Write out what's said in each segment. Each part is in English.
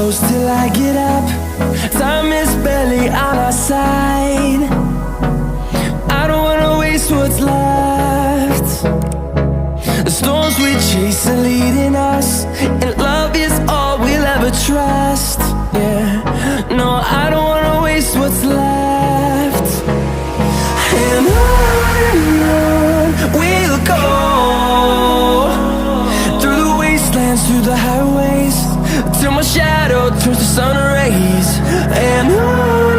close till I get up. Time is barely on our side. I don't wanna waste what's left. The storms we chase are leading us, and love is all we'll ever trust. Yeah, no, I don't wanna waste what's left. And on we'll go, through the wastelands, through the highways, till my shadow turns to sun rays. And on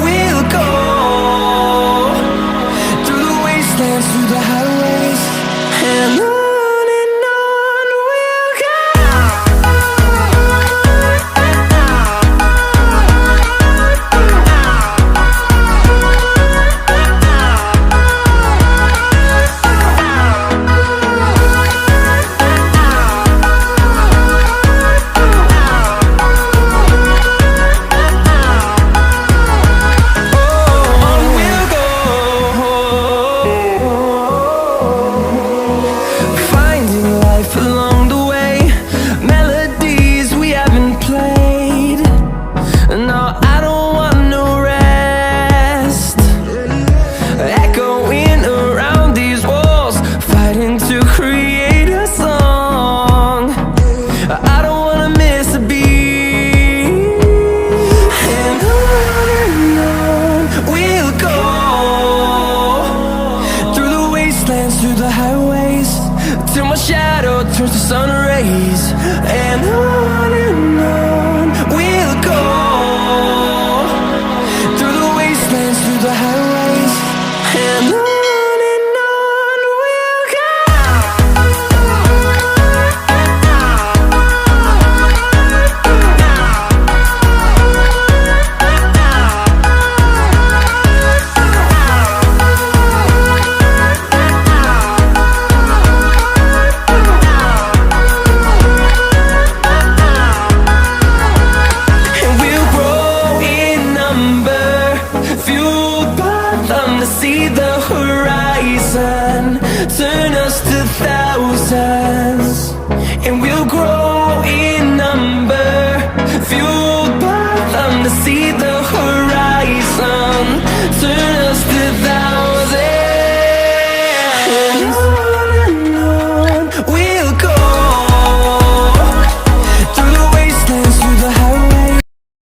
we'll go, through the wastelands, through the highways, and on we'll go. Along the way, melodies we haven't played. No, I don't want no rest. Echoing around these walls, fighting to create a song. I don't wanna miss a beat. And on we'll go, through the wastelands, through the highways, till my shadow turns to sun rays. And